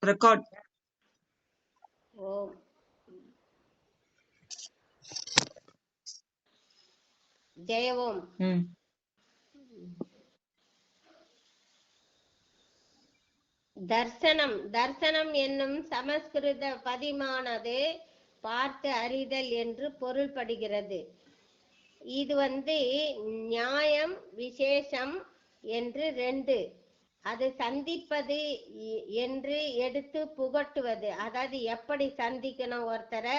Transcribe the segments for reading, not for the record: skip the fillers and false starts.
Record. ஓம் ஜெய ஓம். தர்சனம் தர்சனம் என்னும் சமஸ்கிருத பதிமானது பார்த்து அறிதல் என்று பொருள்படுகிறது. இது நியாயம் விசேஷம் என்று ரெண்டு. அது சந்திப்பது என்று எடுத்து புகட்டுவது. அதாவது எப்படி சந்திக்கணும் ஒருத்தரை,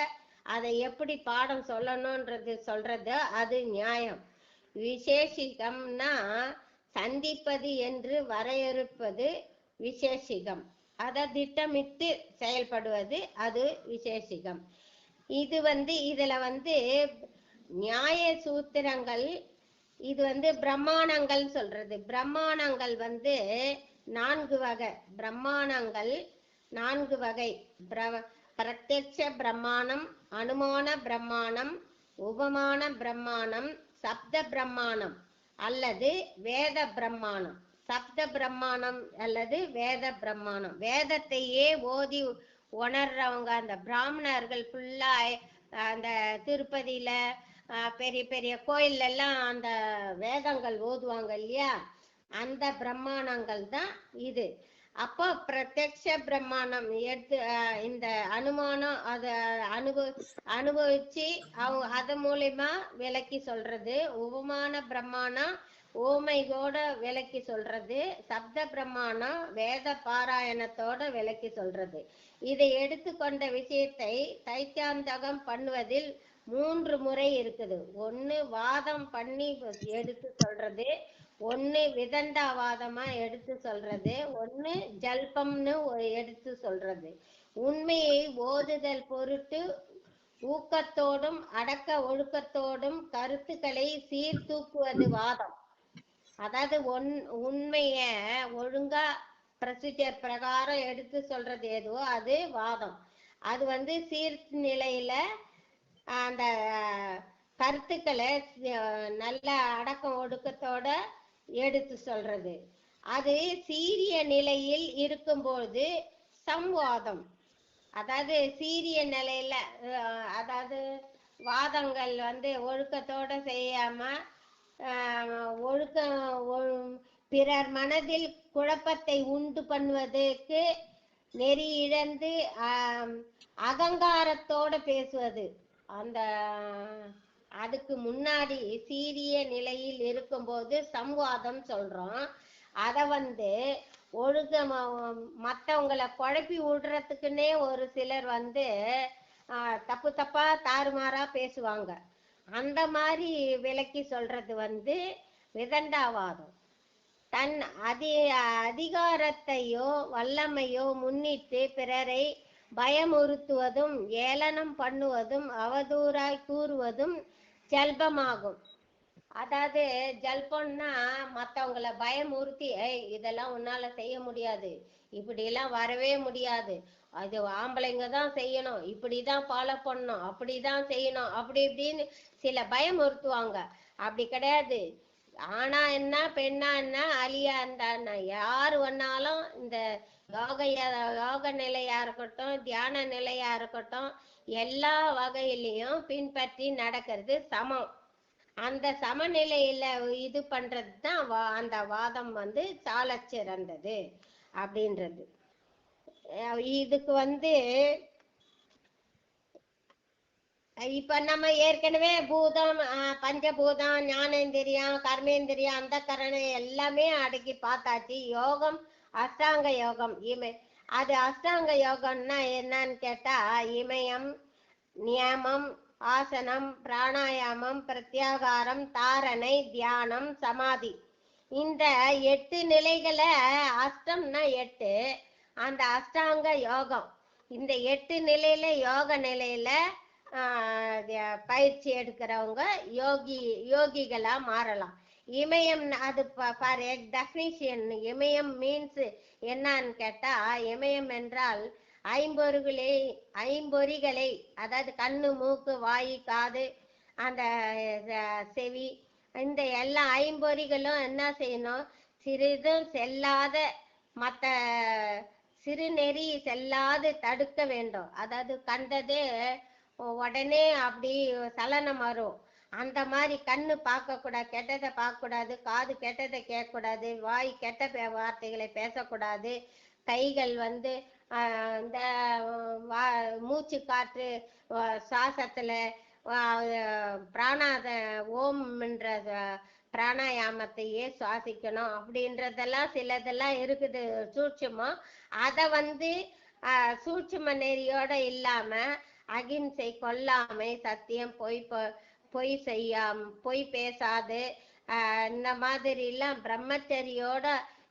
அதை எப்படி பாடம் சொல்லணும்ன்றது சொல்றது அது நியாயம். விசேஷிகம்னா சந்திப்பது என்று வரையறுப்பது விசேஷிகம். அதை திட்டமிட்டு செயல்படுவது அது விசேஷிகம். இது இதுல நியாய சூத்திரங்கள், இது பிரம்மாணங்கள் சொல்றது. பிரம்மாணங்கள் 4 வகை. பிரம்மாணங்கள் 4 வகை. பிரத்யட்ச பிரம்மாணம், அனுமான பிரம்மாணம், உபமான பிரம்மாணம், சப்த பிரம்மாணம் அல்லது வேத பிரம்மாணம். சப்த பிரம்மாணம் அல்லது வேத பிரம்மாணம். வேதத்தையே ஓதி உணர்றவங்க அந்த பிராமணர்கள் ஃபுல்லா அந்த திருப்பதியில பெரிய பெரிய கோயில் எல்லாம் அந்த வேதங்கள் ஓதுவாங்க இல்லையா, அந்த பிரம்மாணங்கள் தான் இது. அப்போ பிரத்யக்ஷ பிரம்மாணம் எடுத்து இந்த அனுமானம் அதை அனுபவிச்சு அவங்க அது மூலியமா விளக்கி சொல்றது. உபமான பிரம்மாணம் ஓமையோட விளக்கி சொல்றது. சப்த பிரம்மாணம் வேத பாராயணத்தோட விளக்கி சொல்றது. இதை எடுத்துக்கொண்ட விஷயத்தை தைத்தியாந்தகம் பண்ணுவதில் 3 முறை இருக்குது. ஒன்னு வாதம் பண்ணி எடுத்து சொல்றது, ஒன்னு விதண்டாவாதமா எடுத்து சொல்றது, ஒன்னு ஜல்பம்னு எடுத்து சொல்றது. உண்மையை ஓதுதல் பொருட்டு ஊக்கத்தோடும் அடக்க ஒழுக்கத்தோடும் கருத்துக்களை சீர்தூக்குவது வாதம். அதாவது உண்மைய ஒழுங்கா ப்ரொசீஜர் பிரகாரம் எடுத்து சொல்றது எதுவோ அது வாதம். அது சீர்நிலையில அந்த கருத்துக்களை நல்ல அடக்கம் ஒடுக்கத்தோட எடுத்து சொல்றது. அது சீரிய நிலையில் இருக்கும்போது சம்வாதம். அதாவது சீரிய நிலையில, அதாவது வாதங்கள் ஒழுக்கத்தோட செய்யாம ஒழுக்கம் பிறர் மனதில் குழப்பத்தை உண்டு பண்ணுவதற்கு நெறி இழந்து அகங்காரத்தோட பேசுவது. அந்த அதுக்கு முன்னாடி சீரிய நிலையில் இருக்கும்போது சம்வாதம் சொல்றோம். அத ஒழுக்க மற்றவங்களை குழப்பி விடுறதுக்குன்னே ஒரு சிலர் தப்பு தப்பா தாறுமாறா பேசுவாங்க. அந்த மாதிரி விளக்கி சொல்றது விதண்டாவாதம். தன் அதிகாரத்தையோ வல்லமையோ முன்னிட்டு பிறரை பயமுறுத்துவதும் ஏளனம் பண்ணுவதும் அவதூறாய் கூறுவதும் ஜல்பமாகும். அதாவது ஜல்பம்னா மற்றவங்களை பயமுறுத்தி, இதெல்லாம் உன்னால செய்ய முடியாது, இப்படி எல்லாம் வரவே முடியாது, அது ஆம்பளைங்க தான் செய்யணும், இப்படிதான் ஃபாலோ பண்ணணும், அப்படிதான் செய்யணும், அப்படி இப்படின்னு சில பயமுறுத்துவாங்க. அப்படி கிடையாது. ஆனா என்ன பெண்ணா என்ன அலியா இருந்தா யாரு வேணாலும் இந்த யோக நிலையா இருக்கட்டும் தியான நிலையா இருக்கட்டும் எல்லா வகையிலையும் பின்பற்றி நடக்கிறது சமம். அந்த சமநிலையில இது பண்றது தான் அந்த வாதம் சால சிறந்தது அப்படின்றது. இதுக்கு இப்ப நம்ம ஏற்கனவே பூதம் பஞ்சபூதம் ஞானேந்திரியம் கர்மேந்திரியம் அந்த கரணை எல்லாமே அடக்கி பார்த்தாச்சு. யோகம் அஷ்டாங்க யோகம். அது அஷ்டாங்க யோகம்னா என்னன்னு கேட்டா இமயம் நியமம் ஆசனம் பிராணாயாமம் பிரத்யாகாரம் தாரணை தியானம் சமாதி. இந்த 8 நிலைகளை அஷ்டம்னா 8 அந்த அஷ்டாங்க யோகம். இந்த 8 நிலையில யோக நிலையில பயிற்சி எடுக்கிறவங்க யோகிகளா மாறலாம். இமயம் அது ஃபார் டெஃபினிஷன் இமயம் மீன்ஸ் என்னன்னு கேட்டா இமயம் என்றால் ஐம்பொறிகளை அதாவது கண்ணு மூக்கு வாயு காது அந்த செவி இந்த எல்லா ஐம்பொறிகளும் என்ன செய்யணும், சிறிதும் செல்லாத மற்ற சிறுநெறி செல்லாது தடுக்க வேண்டும். அதாவது கண்டதே உடனே அப்படி சலனம் வரும். அந்த மாதிரி கண்ணு பார்க்க கூடாது, கெட்டதை பார்க்க கூடாது, காது கெட்டதை கேட்க கூடாது, வாய் கெட்ட வார்த்தைகளை பேசக்கூடாது, கைகள் வந்து இந்த மூச்சு காற்று சுவாசத்துல பிராணாத ஓம் என்ற பிராணாயாமத்தையே சுவாசிக்கணும் அப்படின்றதெல்லாம் சிலதெல்லாம் இருக்குது சூட்சுமம். அதை வந்து சூட்சும நெறியோட இல்லாம அகிம்சை, கொல்லாமை, சத்தியம், பொய் பொய் பேசாது, இந்த மாதிரி எல்லாம் பிரம்மச்சரியோட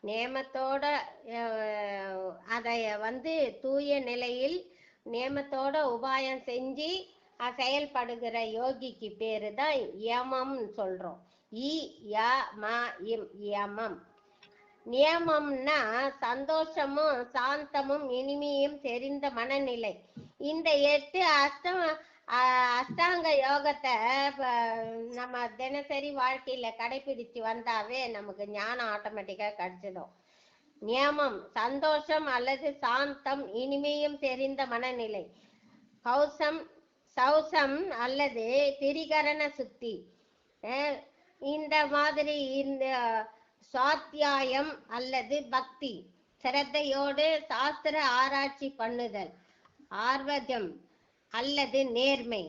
நேமத்தோட அதை வந்து தூய நிலையில் நேமத்தோட உபாயம் செஞ்சு செயல்படுகிற யோகிக்கு பேரு தான் யமம்னு சொல்றோம். யமம். நியமம்னா சந்தோஷமும் சாந்தமும் இனிமையும் தெரிந்த மனநிலை. இந்த 8 அஷ்டாங்க யோகத்தை நம்ம தினசரி வாழ்க்கையில கடைபிடிச்சு வந்தாவே நமக்கு ஞானம் ஆட்டோமேட்டிக்கா கிடைச்சிடும். நியமம் சந்தோஷம் அல்லது சாந்தம் இனிமையும் தெரிந்த மனநிலை. சௌசம் அல்லது திரிகரண சுத்தி. இந்த மாதிரி இந்த சுவாத்தியாயம் அல்லது பக்தி, சிரத்தையோடு சாஸ்திர ஆராய்ச்சி பண்ணுதல். ஆர்வஜம் அல்லது நேர்மை.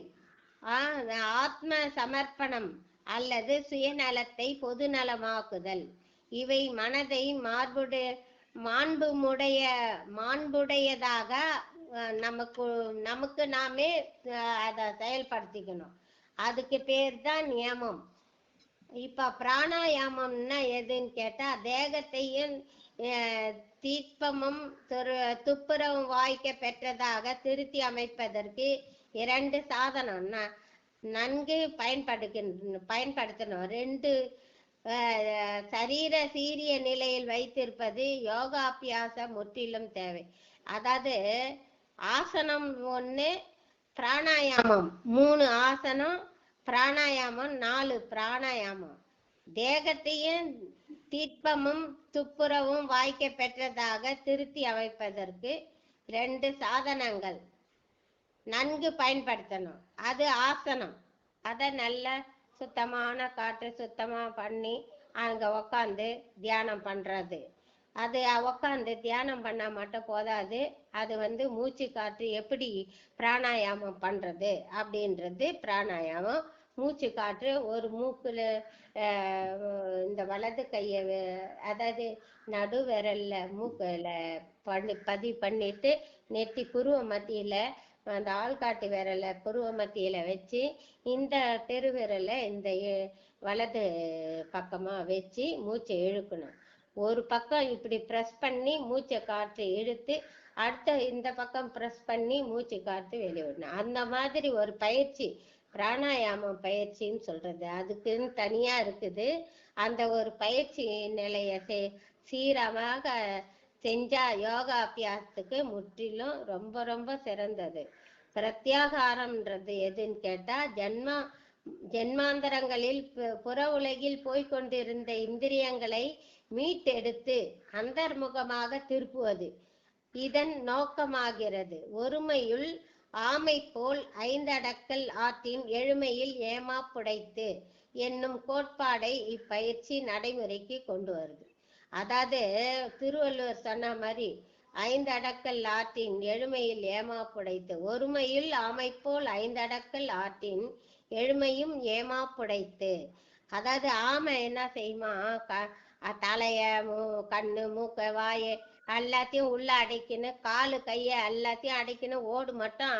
ஆத்ம சமர்ப்பணம் அல்லது சுயநலத்தை பொதுநலமாக்குதல். இவை மனதை மாண்புடையதாக நமக்கு நாமே அதை செயல்படுத்திக்கணும். அதுக்கு பேர் தான் நியமம். இப்ப பிராணாயாமம்னா எதுன்னு கேட்டா, தேகத்தையும் தீர்ப்பமும் துப்புரவும் வாய்க்க பெற்றதாக திருத்தி அமைப்பதற்கு 2 சாதனம் நன்கு பயன்படுத்தணும். 2 சரீர சீரிய நிலையில் வைத்திருப்பது யோகாபியாசம் முற்றிலும் தேவை. அதாவது ஆசனம் 1, பிராணாயாமம் 3 ஆசனம், பிராணாயாமம் 4 பிராணாயாமம். தேகத்தையும் தீர்ப்பமும் துப்புரவும் வாய்க்க பெற்றதாக திருத்தி அமைப்பதற்கு 2 சாதனங்கள் நன்கு பயன்படுத்தணும். அது ஆசனம். அதை நல்ல சுத்தமான காற்று சுத்தமா பண்ணி அங்க உக்காந்து தியானம் பண்றது. அது உக்காந்து தியானம் பண்ணா மட்டும் போதாது, அது வந்து மூச்சு காற்று எப்படி பிராணாயாமம் பண்றது அப்படின்றது பிராணாயாமம். மூச்சு காற்று ஒரு மூக்குல இந்த வலது கைய அதாவது நடு விரல்ல மூக்குல பதிவு பண்ணிட்டு நெத்தி புருவ மத்தியில அந்த ஆள்காட்டு விரலை புருவ மத்தியில வச்சு இந்த பெருவிரலை இந்த வலது பக்கமா வச்சு மூச்சை இழுக்கணும். ஒரு பக்கம் இப்படி ப்ரெஸ் பண்ணி மூச்சை காற்று இழுத்து அடுத்த இந்த பக்கம் ப்ரெஸ் பண்ணி மூச்சு காற்று வெளியிடணும். அந்த மாதிரி ஒரு பயிற்சி பிராணாயாமம் பயிற்சின்னு சொல்றது. அதுக்குன்னு தனியா இருக்குது. அந்த ஒரு பயிற்சி நிலைய சீரமாக செஞ்சா யோகா அபியாசத்துக்கு முற்றிலும் ரொம்ப ரொம்ப சிறந்தது. பிரத்யாகாரம்ன்றது எதுன்னு கேட்டா, ஜென்மாந்தரங்களில் புற உலகில் போய்கொண்டிருந்த இந்திரியங்களை மீட்டெடுத்து அந்தர்முகமாக திருப்புவது இதன் நோக்கமாகிறது. ஒருமையுள் ஆமை போல் 5 அடக்கல் ஆற்றின் எழுமையில் ஏமாப்புடைத்து என்னும் கோட்பாடை இப்பயிற்சி நடைமுறைக்கு கொண்டு வருது. அதாவது திருவள்ளுவர் சொன்ன மாதிரி 5 அடக்கல் ஆற்றின் எழுமையில் ஏமாப்புடைத்து, ஒருமையில் ஆமை போல் 5 அடக்கல் ஆற்றின் எழுமையும் ஏமாப்புடைத்து. அதாவது ஆமை என்ன செய்யுமா, தலைய கண்ணு மூக்க வாயை எல்லாத்தையும் உள்ள அடைக்கணும், காலு கைய எல்லாத்தையும் அடைக்கணும், ஓடு மட்டும்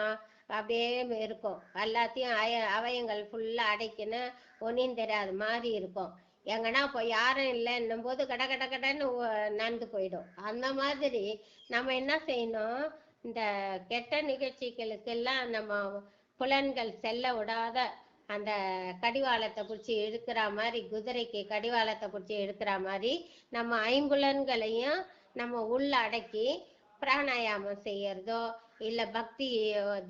அப்படியே இருக்கும், எல்லாத்தையும் அவயங்கள் ஃபுல்லா அடைக்கணும், ஒன்னும் தெரியாத மாதிரி இருக்கும். எங்கன்னா இப்போ யாரும் இல்லைன்னும் போது கட கட கடன்னு நடந்து போயிடும். அந்த மாதிரி நம்ம என்ன செய்யணும், இந்த கெட்ட நிகழ்ச்சிகளுக்கெல்லாம் நம்ம புலன்கள் செல்ல விடாத அந்த கடிவாளத்தை பிடிச்சி இழுக்கிற மாதிரி, குதிரைக்கு கடிவாளத்தை பிடிச்சி இழுக்கிற மாதிரி நம்ம 5 புலன்களையும் நம்ம உள்ள அடக்கி பிராணாயாமம் செய்யறதோ, இல்லை பக்தி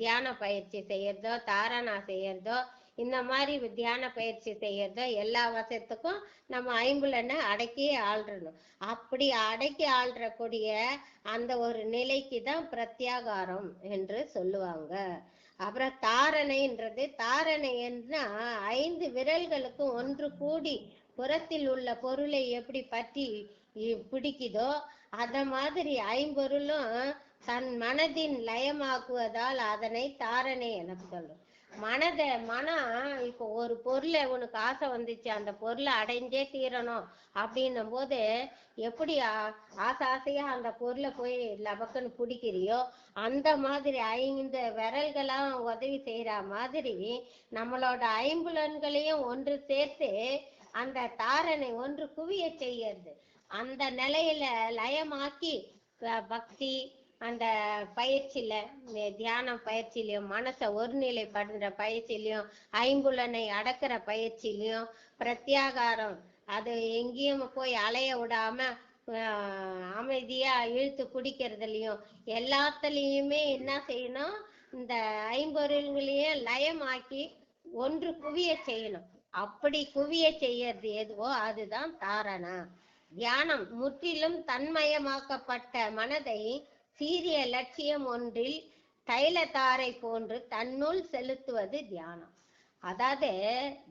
தியான பயிற்சி செய்யறதோ, தாரணா செய்யறதோ, இந்த மாதிரி தியான பயிற்சி செய்யறதோ எல்லா வசத்துக்கும் நம்ம ஐம்புலனை அடக்கி ஆள்றணும். அப்படி அடக்கி ஆள்றக்கூடிய அந்த ஒரு நிலைக்கு தான் பிரத்யாகாரம் என்று சொல்லுவாங்க. அப்புறம் தாரணைன்றது, தாரணைன்னா 5 விரல்களுக்கும் ஒன்று கூடி புறத்தில் உள்ள பொருளை எப்படி பற்றி பிடிக்குதோ அத மாதிரி ஐம்பொருளும் தன் மனதின் லயமாக்குவதால் அதனை தாரணை என சொல்லும். மனம் இப்போ ஒரு பொருளை உனக்கு ஆசை வந்துச்சு, அந்த பொருளை அடைஞ்சே தீரணும் அப்படின்னும் போது எப்படி ஆசையா அந்த பொருளை போய் லபக்குன்னு பிடிக்கிறியோ அந்த மாதிரி 5 விரல்களாம் உதவி செய்யற மாதிரி நம்மளோட ஐம்புலன்களையும் ஒன்று சேர்த்து அந்த தாரணை ஒன்று குவிய செய்யறது. அந்த நிலையில லயமாக்கி பக்தி அந்த பயிற்சியில தியானம் பயிற்சியிலையும் மனசை ஒருநிலைப்படுற பயிற்சியிலையும் ஐம்புலனை அடக்கிற பயிற்சியிலையும் பிரத்யாகாரம் அது எங்கேயும் போய் அலைய விடாம அமைதியா இழுத்து பிடிக்கிறதுலயும் எல்லாத்துலயுமே என்ன செய்யணும், இந்த ஐம்பொருள்களையும் லயமாக்கி ஒன்று குவிய செய்யணும். அப்படி குவிய செய்யறது எதுவோ அதுதான் தாரணா. தியானம் முற்றிலும் தன்மயமாக்கப்பட்ட மனதை சீரிய லட்சியம் ஒன்றில் தைலத்தாரை போன்று தன்னுள் செலுத்துவது தியானம். அதாவது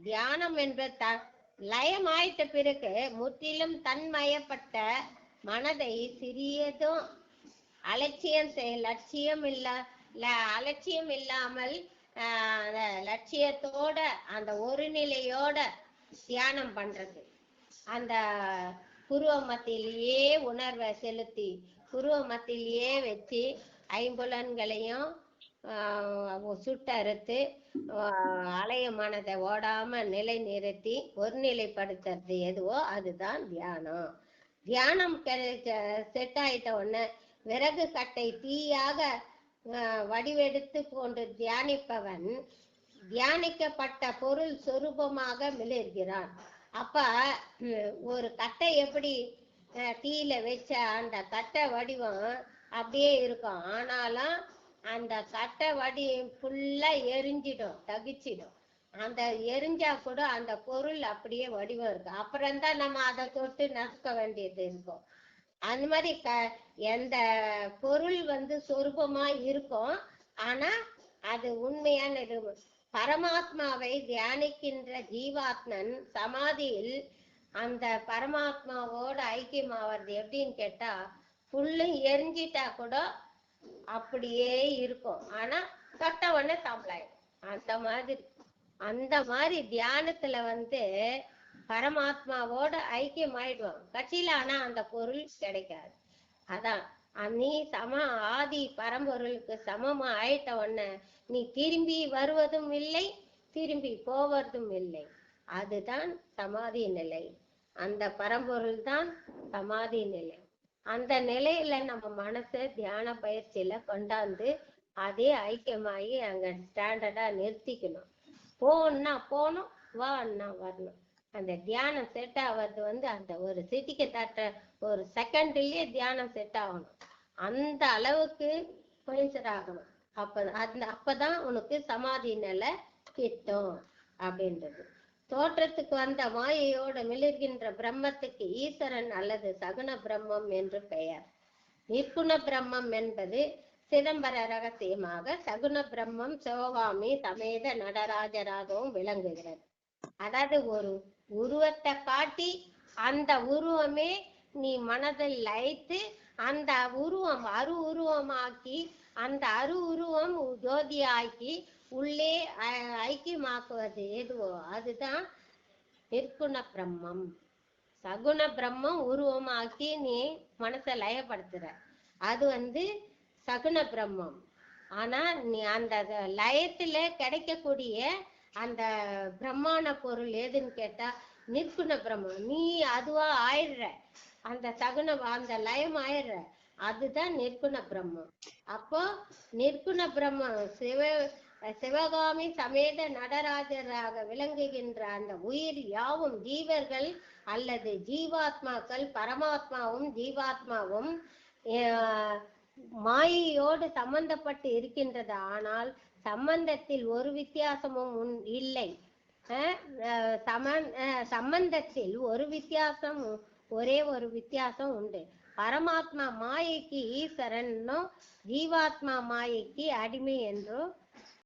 தியானம் என்ற லயமாயிட்ட பிறகு முற்றிலும் தன்மயப்பட்ட மனதை சிறியதும் லட்சியம் இல்லாமல் லட்சியத்தோட அந்த ஒரு நிலையோட தியானம் பண்றது. அந்த புருவ மத்தியிலேயே உணர்வை செலுத்தி புருவ மத்தியிலேயே வச்சு ஐம்புலன்களையும் சுட்டறுத்து அலைய மனதை ஓடாம நிலை நிறுத்தி ஒருநிலைப்படுத்துறது எதுவோ அதுதான் தியானம். தியானம் செட் ஆயிட்ட உடனே விறகு கட்டை தீயாக வடிவெடுத்து போன்று தியானிப்பவன் தியானிக்கப்பட்ட பொருள் சொரூபமாக மிளர்கிறான். அப்ப ஒரு கட்டை எப்படி தீயில வச்ச அந்த கட்டை வடிவம் அப்படியே இருக்கும், ஆனாலும் அந்த கட்டை வடி ஃபுல்லா எரிஞ்சிடும், தகிச்சிடும். அந்த எரிஞ்சா கூட அந்த பொருள் அப்படியே வடிவம் இருக்கு. அப்புறம்தான் நம்ம அதை தொட்டு நசுக்க வேண்டியது இருக்கும். அந்த மாதிரி எந்த பொருள் சொரூபமா இருக்கும், ஆனா அது உண்மையான பரமாத்மாவை தியானிக்கின்ற ஜீவாத்மன் சமாதியில் அந்த பரமாத்மாவோட ஐக்கியமாவது எப்படின்னு கேட்டா ஃபுல்லும் எரிஞ்சிட்டா கூட அப்படியே இருக்கும், ஆனா தொட்டவொடனே சாம்பலாயிடும். அந்த மாதிரி தியானத்துல பரமாத்மாவோட ஐக்கியம் ஆயிடுவான் கட்சியில, ஆனா அந்த பொருள் கிடைக்காது. அதான் நீ ஆதி பரம்பொருளுக்கு சமமா ஆயிட்ட உடனே நீ திரும்பி வருவதும் இல்லை, திரும்பி போவதும் இல்லை. அதுதான் சமாதி நிலை. அந்த பரம்பொருள் தான் சமாதி நிலை. அந்த நிலையில நம்ம மனசை தியான பயிற்சியில கொண்டாந்து அதே ஐக்கியமாகி அங்க ஸ்டாண்டர்டா நிறுத்திக்கணும். போன்னா போகணும், வான்னா வரணும். அந்த தியானம் செட் ஆகிறது அந்த ஒரு சிட்டிக்கு தட்ட ஒரு செகண்ட்லயே தியானம் செட் ஆகணும். அந்த அளவுக்கு கொஞ்சம் ஆகணும். அப்பதான் உனக்கு சமாதி நிலை கிட்டும் அப்படின்றது. தோற்றத்துக்கு வந்த மாயையோட மிளர்கின்ற பிரம்மத்துக்கு ஈஸ்வரன் அல்லது சகுன பிரம்மம் என்று பெயர். நிர்குண பிரம்மம் என்பது சிதம்பர ரகசியமாக சகுன பிரம்மம் சிவகாமி சமேத நடராஜராகவும் விளங்குகிறது. அதாவது ஒரு உருவத்தை காட்டி அந்த உருவமே நீ மனதில் லயித்து அந்த உருவம் உருவமாக்கி அந்த உருவம் ஜோதியாக்கி உள்ளே ஐக்கியமாக்குவது எதுவோ அதுதான் நிர்குண பிரம்மம். சகுண பிரம்மம் உருவமாக்கி நீ மனசை லயப்படுத்துற, அது சகுண பிரம்மம். ஆனா நீ அந்த லயத்துல கிடைக்கக்கூடிய அந்த பிரம்மாண்ட பொருள் எதுன்னு கேட்டா நிர்குண பிரம்மம். நீ அதுவா ஆயிடுற, அந்த அந்த லயம் ஆயிடுற, அதுதான் நிர்குண பிரம்மம். அப்போ நிர்குண பிரம்மம் சிவகாமி சமேத நடராஜராக விளங்குகின்ற அந்த உயிர் யாவும் ஜீவர்கள் அல்லது ஜீவாத்மாக்கள், பரமாத்மாவும் ஜீவாத்மாவும் மாயையோடு சம்பந்தப்பட்டு இருக்கின்றது. ஆனால் சம்பந்தத்தில் ஒரு வித்தியாசமும் இல்லை. சம்பந்தத்தில் ஒரு வித்தியாசம், ஒரே ஒரு வித்தியாசம் உண்டு. பரமாத்மா மாயைக்கு ஈஸ்வரனும், ஜீவாத்மா மாயைக்கு அடிமை என்றும்